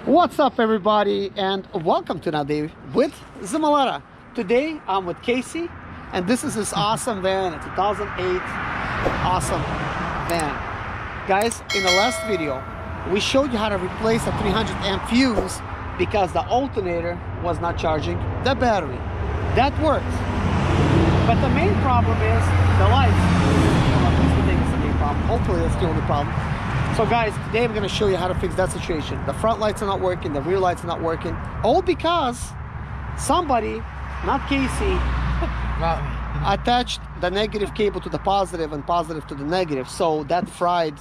What's up, everybody, and welcome to another day with Zimaleta. Today I'm with Casey, and this is this awesome van, a 2008 awesome van. Guys, in the last video we showed you how to replace a 300 amp fuse because the alternator was not charging the battery. That worked, but the main problem is the lights. Well, at least we think it's the main problem. Hopefully that's the only problem. So guys, today I'm going to show you how to fix that situation. The front lights are not working, the rear lights are not working, all because somebody, not Casey, attached the negative cable to the positive and positive to the negative. So that fried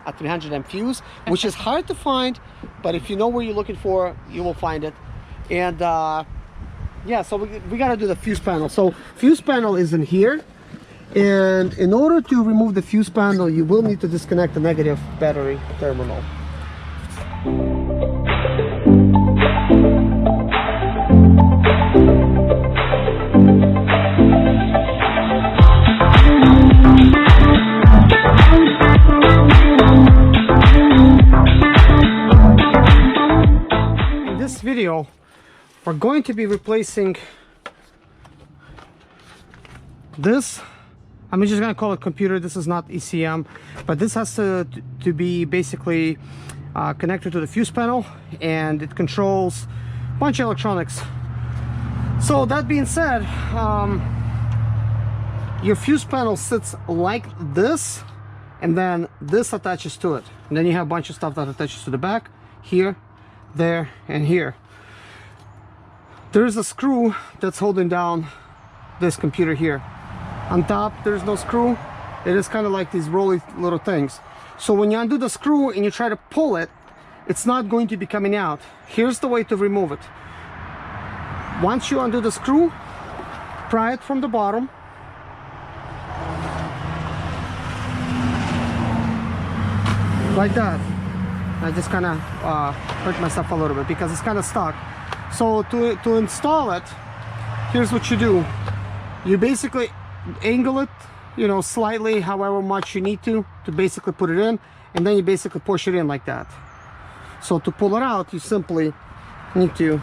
a 300 amp fuse, which is hard to find, but if you know where you're looking for, you will find it. And yeah, so we got to do the fuse panel. So fuse panel is in here. And in order to remove the fuse panel, you will need to disconnect the negative battery terminal. In this video, we're going to be replacing this. I'm just gonna call it computer. This is not ECM, but this has to be basically connected to the fuse panel, and it controls a bunch of electronics. So that being said, your fuse panel sits like this, and then this attaches to it, and then you have a bunch of stuff that attaches to the back, here, there, and here. There's a screw that's holding down this computer here. On top there's no screw. It is kind of like these rolly little things. So when you undo the screw and you try to pull it, it's not going to be coming out. Here's the way to remove it. Once you undo the screw, pry it from the bottom, like that. I just kind of hurt myself a little bit because it's kind of stuck. So to install it, here's what you do. You basically angle it, you know, slightly, however much you need to basically put it in, and then you basically push it in like that. So to pull it out, you simply need to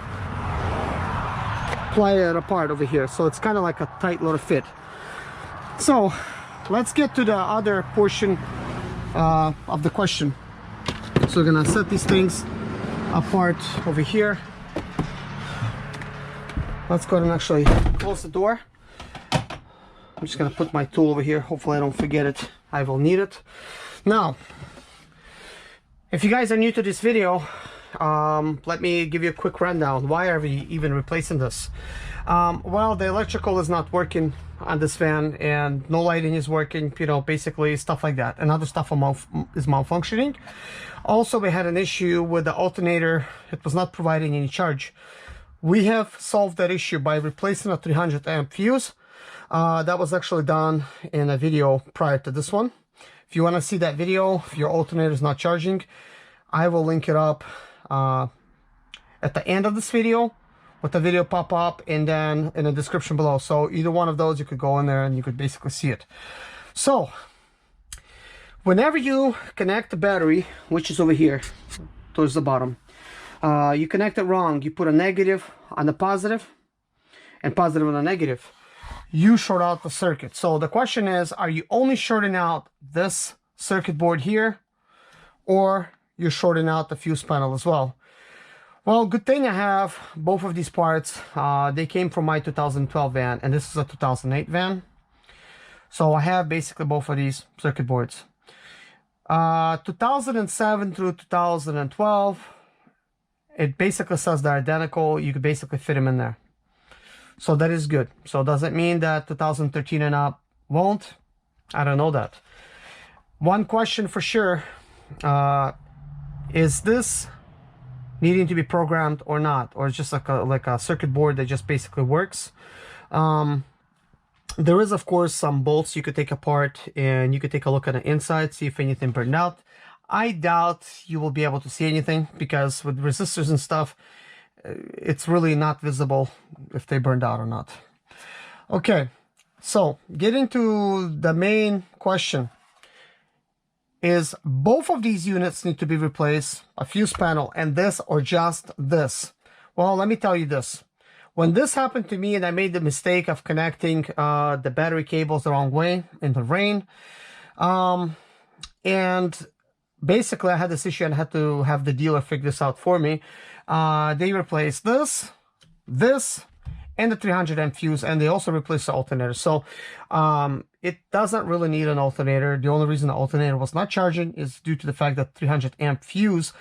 ply it apart over here, so it's kind of like a tight little fit. So let's get to the other portion of the question. So we're gonna set these things apart over here. Let's go ahead and actually close the door. I'm just gonna put my tool over here. Hopefully I don't forget it. I will need it. Now, if you guys are new to this video, let me give you a quick rundown. Why are we even replacing this? Well, the electrical is not working on this van, and no lighting is working, you know, basically stuff like that. And other stuff is malfunctioning. Also, we had an issue with the alternator. It was not providing any charge. We have solved that issue by replacing a 300 amp fuse. That was actually done in a video prior to this one. If you want to see that video, if your alternator is not charging, I will link it up at the end of this video, with the video pop up, and then in the description below. So either one of those, you could go in there and you could basically see it. So whenever you connect the battery, which is over here towards the bottom, you connect it wrong. You put a negative on the positive and positive on the negative. You short out the circuit. So the question is, are you only shorting out this circuit board here, or you're shorting out the fuse panel as well? Well, good thing I have both of these parts. They came from my 2012 van, and this is a 2008 van. So I have basically both of these circuit boards. 2007 through 2012, it basically says they're identical. You could basically fit them in there. So that is good. So does it mean that 2013 and up won't? I don't know that. One question for sure, is this needing to be programmed or not? Or it's just like a circuit board that just basically works? There is, of course, some bolts you could take apart, and you could take a look at the inside, see if anything burned out. I doubt you will be able to see anything, because with resistors and stuff, it's really not visible if they burned out or not. Okay, so getting to the main question. is both of these units need to be replaced, a fuse panel and this, or just this. Well, let me tell you this. When this happened to me and I made the mistake of connecting the battery cables the wrong way in the rain, and basically I had this issue and I had to have the dealer figure this out for me. They replaced this, and the 300 amp fuse, and they also replaced the alternator. So it doesn't really need an alternator. The only reason the alternator was not charging is due to the fact that 300 amp fuse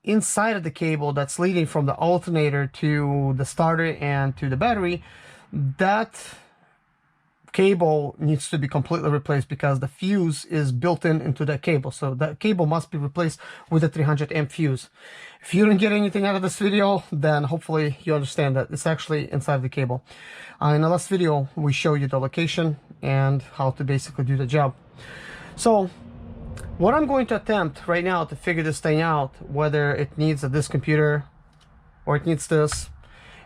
inside of the cable that's leading from the alternator to the starter and to the battery, that cable needs to be completely replaced because the fuse is built into that cable. So that cable must be replaced with a 300 amp fuse. If you didn't get anything out of this video, then hopefully you understand that it's actually inside the cable. In the last video, we show you the location and how to basically do the job. So what I'm going to attempt right now to figure this thing out, whether it needs this computer or it needs this,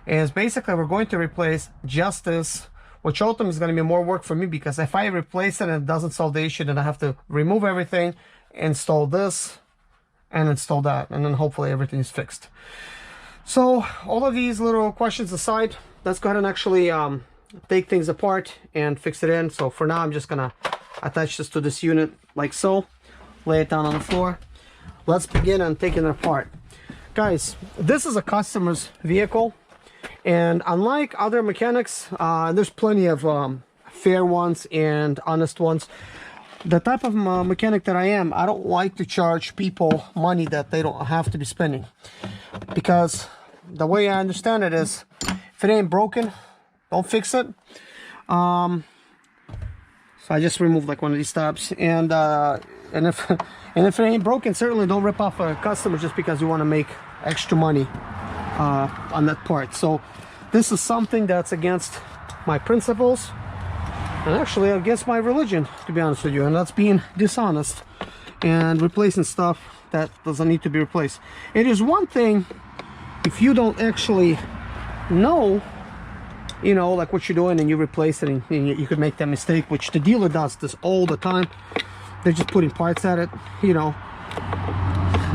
is basically we're going to replace just this, which ultimately is going to be more work for me, because if I replace it and it doesn't solve the issue, then I have to remove everything, install this, and install that, and then hopefully everything is fixed. So all of these little questions aside, let's go ahead and actually take things apart and fix it in. So for now, I'm just gonna attach this to this unit like so, lay it down on the floor. Let's begin on taking it apart. Guys, this is a customer's vehicle, and unlike other mechanics, there's plenty of fair ones and honest ones. The type of mechanic that I am, I don't like to charge people money that they don't have to be spending, because the way I understand it is, if it ain't broken, don't fix it. So I just removed like one of these tabs, and if it ain't broken, certainly don't rip off a customer just because you want to make extra money on that part. So this is something that's against my principles, and actually against my religion, to be honest with you, and that's being dishonest and replacing stuff that doesn't need to be replaced. It is one thing if you don't actually know, you know, like what you're doing, and you replace it, and you could make that mistake, which the dealer does this all the time. They're just putting parts at it, you know.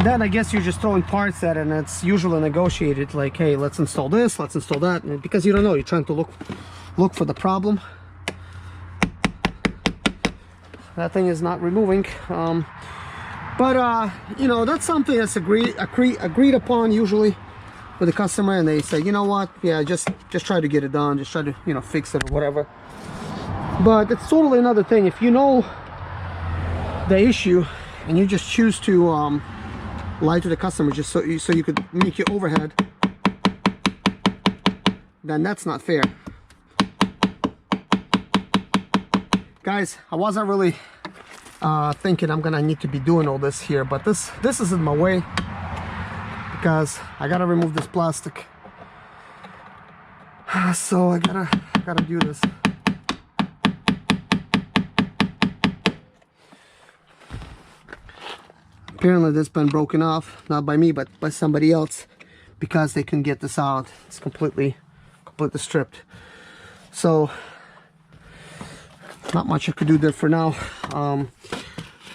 Then I guess you're just throwing parts at it, and it's usually negotiated, like, hey, let's install this, let's install that, and because you don't know, you're trying to look for the problem. That thing is not removing, but you know, that's something that's agreed upon usually with the customer, and they say, you know what, yeah, just try to get it done, just try to, you know, fix it or whatever. But it's totally another thing if you know the issue and you just choose to lie to the customer just so you could make your overhead, then that's not fair. Guys, I wasn't really thinking I'm gonna need to be doing all this here, but this is in my way because I gotta remove this plastic. So I gotta do this. Apparently this has been broken off, not by me, but by somebody else, because they couldn't get this out. It's completely stripped. So not much I could do there for now,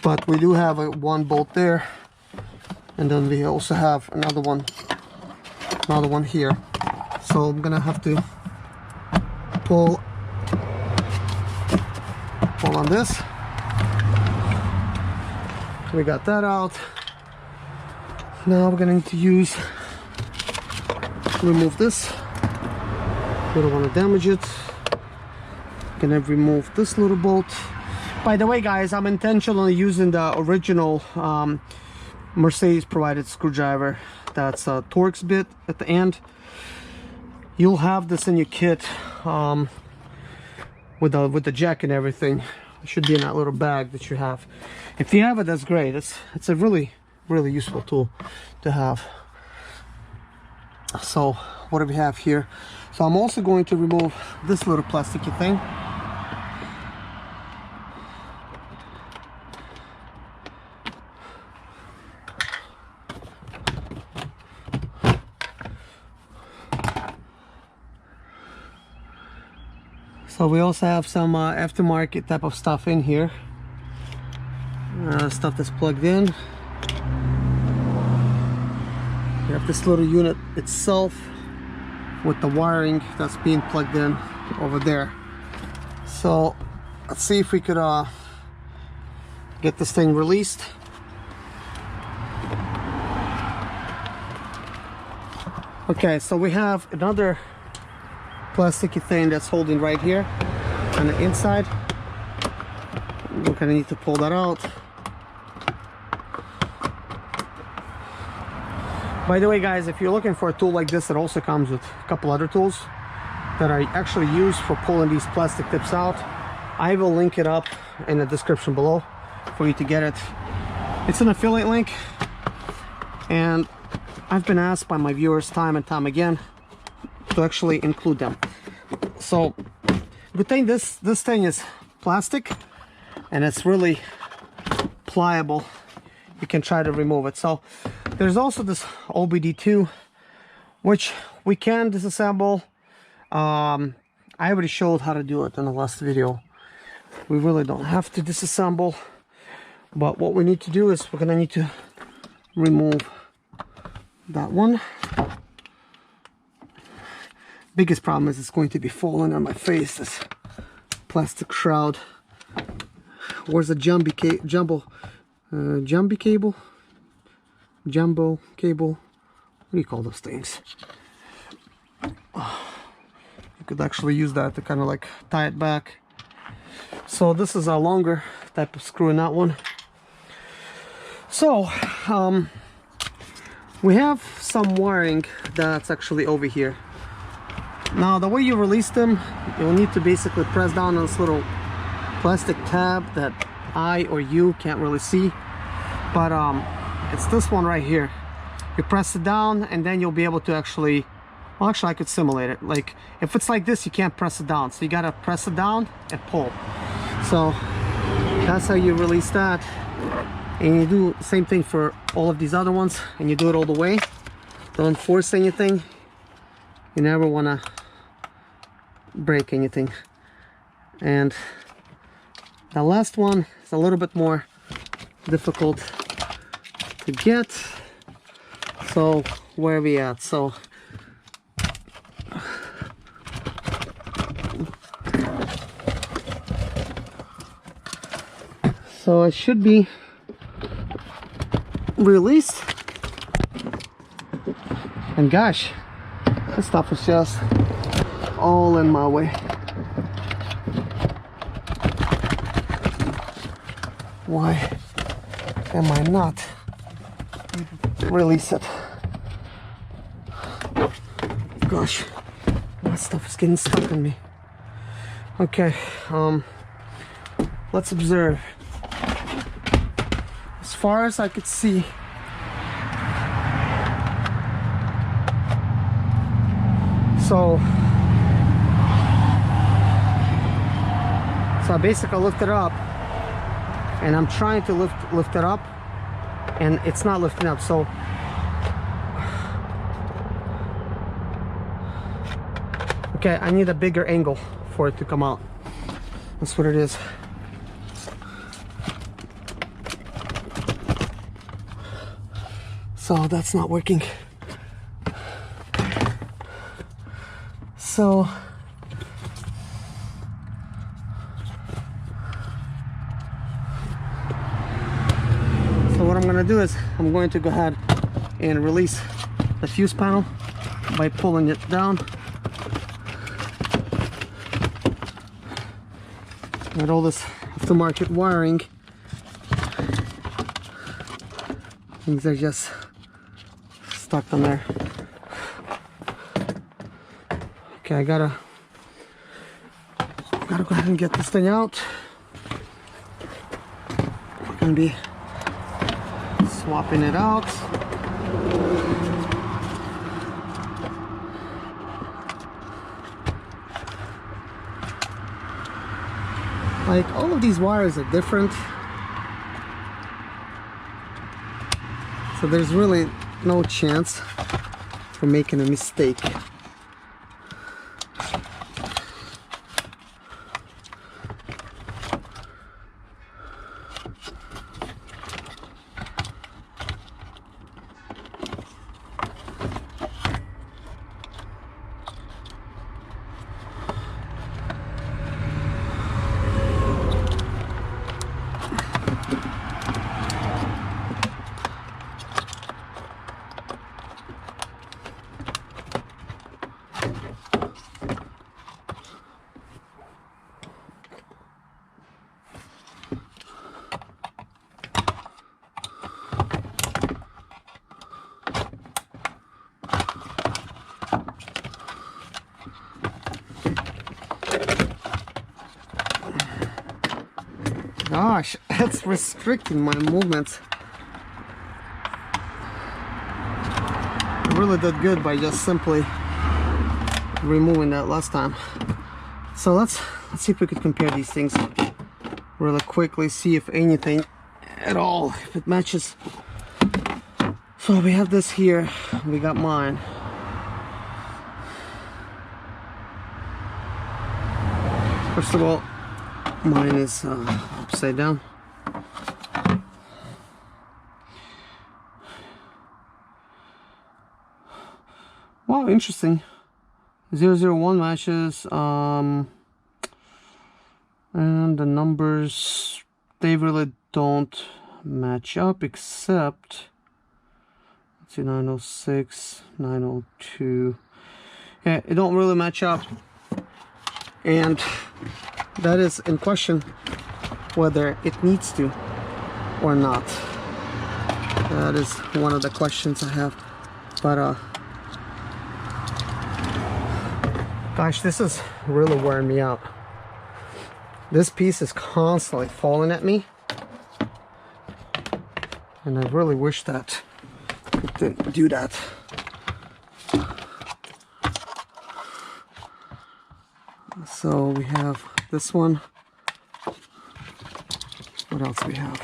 but we do have one bolt there, and then we also have another one here. So I'm gonna have to pull on this. We got that out. Now we're gonna need to remove this. We don't want to damage it. Gonna remove this little bolt. By the way, guys, I'm intentionally using the original Mercedes provided screwdriver. That's a Torx bit at the end. You'll have this in your kit with the jack and everything. It should be in that little bag that you have. If you have it, that's great. It's a really useful tool to have. So what do we have here? So I'm also going to remove this little plasticky thing. So we also have some aftermarket type of stuff in here. stuff that's plugged in. You have this little unit itself with the wiring that's being plugged in over there. So let's see if we could get this thing released. Okay, so we have another plasticky thing that's holding right here on the inside. We're gonna need to pull that out. By the way, guys, if you're looking for a tool like this, it also comes with a couple other tools that are actually used for pulling these plastic tips out. I will link it up in the description below for you to get it. It's an affiliate link, and I've been asked by my viewers time and time again to actually include them. So good thing this thing is plastic and it's really pliable. You can try to remove it. So there's also this OBD2 which we can disassemble. I already showed how to do it in the last video. We really don't have to disassemble, but what we need to do is we're gonna need to remove that one. Biggest problem is it's going to be falling on my face, this plastic shroud. Where's the jumbo cable? Jumbo cable? What do you call those things? You could actually use that to kind of like tie it back. So this is a longer type of screw in that one. So we have some wiring that's actually over here. Now the way you release them, you'll need to basically press down on this little plastic tab that I or you can't really see, but it's this one right here. You press it down and then you'll be able to actually, well, actually I could simulate it. Like if it's like this, you can't press it down, so you gotta press it down and pull. So that's how you release that. And you do the same thing for all of these other ones, and you do it all the way. Don't force anything. You never want to break anything. And the last one is a little bit more difficult to get. So where are we at? So it should be released. And gosh, this stuff is just all in my way. Why am I not release it? Gosh, that stuff is getting stuck in me. Okay, let's observe. As far as I could see, so I basically lift it up, and I'm trying to lift it up, and it's not lifting up. So okay, I need a bigger angle for it to come out. That's what it is. So that's not working. So what I'm gonna do is I'm going to go ahead and release the fuse panel by pulling it down. With all this aftermarket wiring, things are just stuck on there. Okay, I gotta go ahead and get this thing out. We're gonna be swapping it out. Like, all of these wires are different, so there's really no chance for making a mistake. gosh, it's restricting my movements. I really did good by just simply removing that last time. So let's see if we could compare these things really quickly, see if anything at all, if it matches. So we have this here, we got mine. First of all, mine is upside down. Wow, interesting. 001 matches, and the numbers, they really don't match up, except, let's see, 906, 902. Yeah, it don't really match up, and that is in question whether it needs to or not. That is one of the questions I have. But gosh, this is really wearing me out. This piece is constantly falling at me, and I really wish that it didn't do that. So we have this one. What else we have?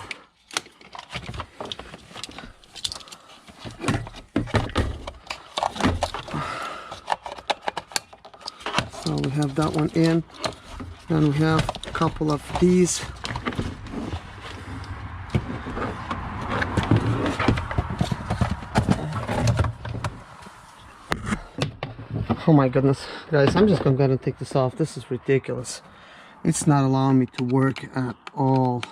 So we have that one in. Then we have a couple of these. Oh my goodness, guys, I'm just gonna take this off. This is ridiculous. It's not allowing me to work at all.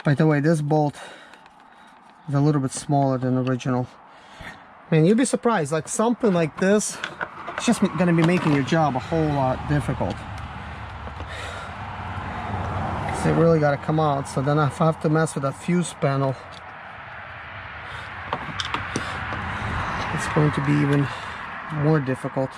By the way, this bolt is a little bit smaller than the original. Man, you'd be surprised, like something like this, it's just gonna be making your job a whole lot difficult. So it really gotta come out. So then if I have to mess with that fuse panel, it's going to be even more difficult.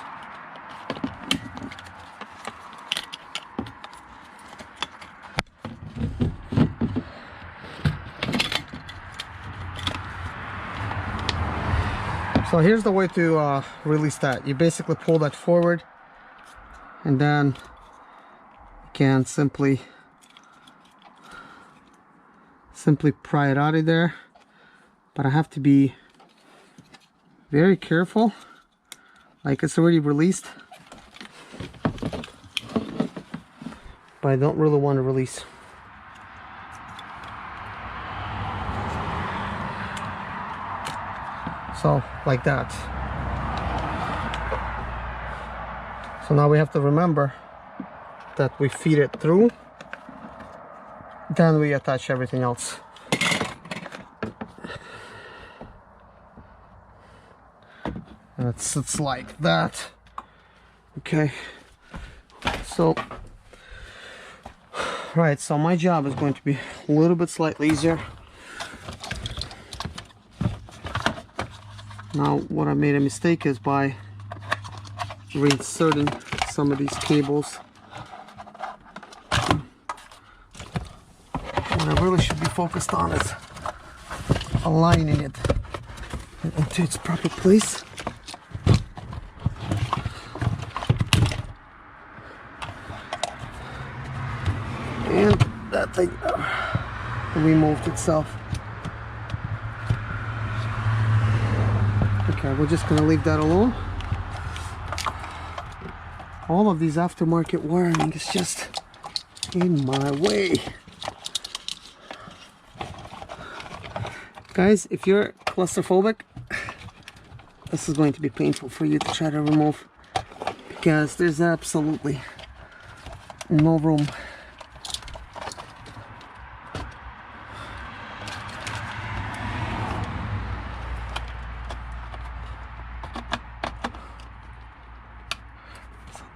So here's the way to release that. You basically pull that forward, and then you can simply pry it out of there. But I have to be very careful, like it's already released, but I don't really want to release. So like that. So now we have to remember that we feed it through, then we attach everything else. And it sits like that. Okay, so right, so my job is going to be a little bit slightly easier. Now what I made a mistake is by reinserting some of these cables. What I really should be focused on is aligning it into its proper place. And that thing removed itself. Okay, we're just gonna leave that alone. All of these aftermarket wiring is just in my way. Guys, if you're claustrophobic, this is going to be painful for you to try to remove, because there's absolutely no room.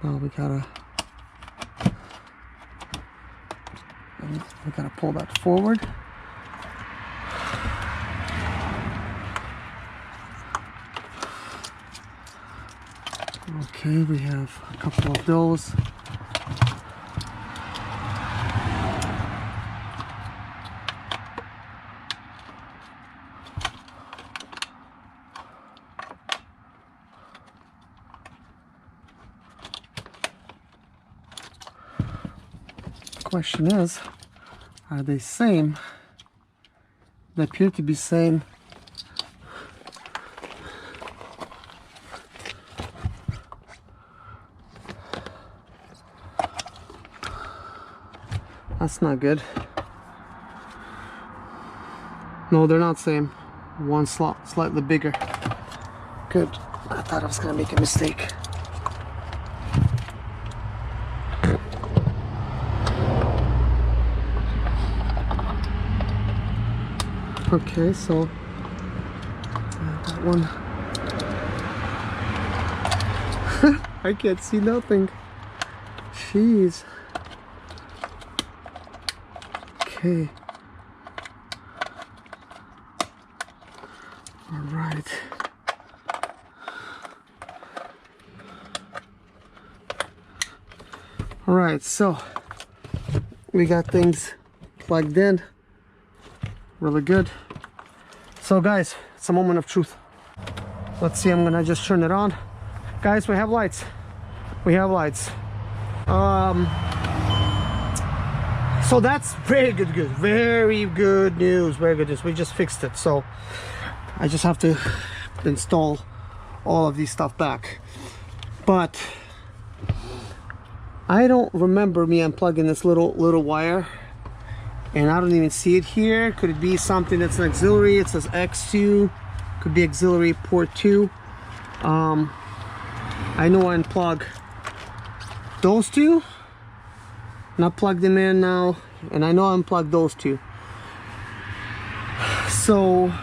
Now we gotta pull that forward. Okay, we have a couple of those. question is, are they same? They appear to be same. That's not good. No, they're not same. One slot slightly bigger. Good. I thought I was gonna make a mistake. Okay, so that one. I can't see nothing. Jeez. Okay. All right. All right, so we got things plugged in. Really good. So guys, it's a moment of truth. Let's see, I'm gonna just turn it on. Guys, we have lights. We have lights. So that's very good very good news. Very good news. We just fixed it. So I just have to install all of these stuff back. But I don't remember me unplugging this little wire, and I don't even see it here. Could it be something that's an auxiliary? It says X2. Could be auxiliary port 2. I know I unplug those two. Not plug them in now, and I know I unplugged those two. So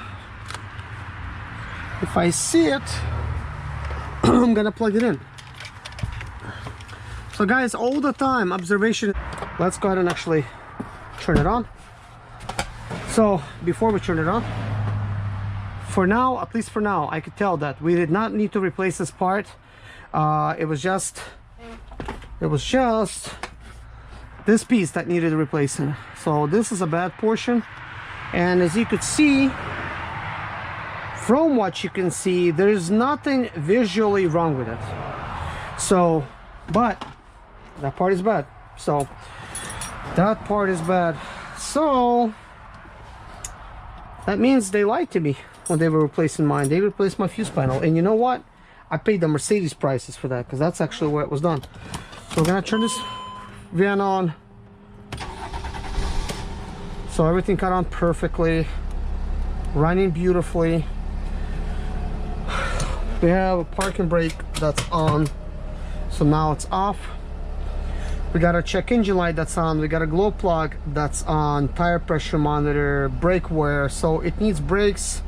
if I see it, I'm gonna plug it in. So guys, all the time observation. Let's go ahead and actually turn it on. So before we turn it on, for now, at least for now, I could tell that we did not need to replace this part. It was just this piece that needed replacing. So this is a bad portion, and as you could see, from what you can see, there's nothing visually wrong with it. So, but that part is bad. So that part is bad. So that means they lied to me when they were replacing mine. They replaced my fuse panel, and you know what? I paid the Mercedes prices for that, because that's actually where it was done. So we're gonna turn this van on. So everything cut on perfectly, running beautifully. We have a parking brake that's on, so now it's off. We got a check engine light that's on. We got a glow plug that's on, tire pressure monitor, brake wear. So it needs brakes,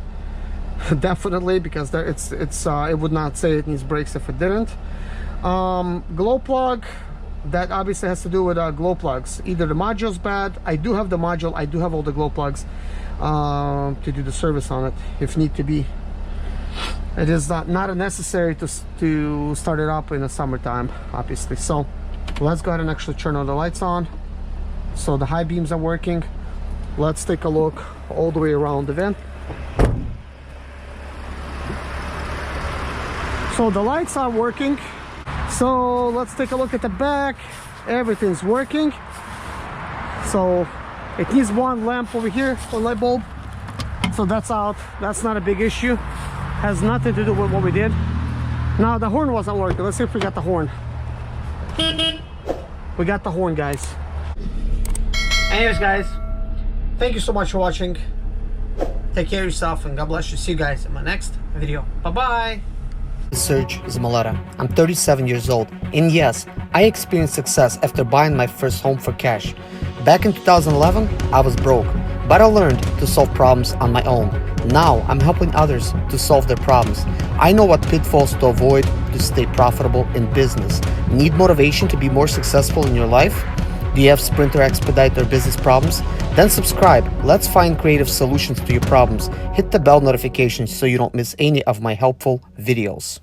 definitely, because it would not say it needs brakes if it didn't. Glow plug, that obviously has to do with glow plugs. Either the module's bad. I do have the module. I do have all the glow plugs to do the service on it if need to be. It is not necessary to start it up in the summertime, obviously. So let's go ahead and actually turn all the lights on. So the high beams are working. Let's take a look all the way around the van. So the lights are working. So let's take a look at the back. Everything's working. So it needs one lamp over here, one light bulb. So that's out. That's not a big issue. Has nothing to do with what we did. Now the horn wasn't working. Let's see if we got the horn. We got the horn, guys. Anyways, guys, thank you so much for watching. Take care of yourself, and God bless you. See you guys in my next video. Bye-bye. Serge, Zimaleta. I'm 37 years old, and yes, I experienced success after buying my first home for cash. Back in 2011, I was broke, but I learned to solve problems on my own. Now, I'm helping others to solve their problems. I know what pitfalls to avoid to stay profitable in business. Need motivation to be more successful in your life? Do you have Sprinter, Expedite, or business problems? Then subscribe. Let's find creative solutions to your problems. Hit the bell notification so you don't miss any of my helpful videos.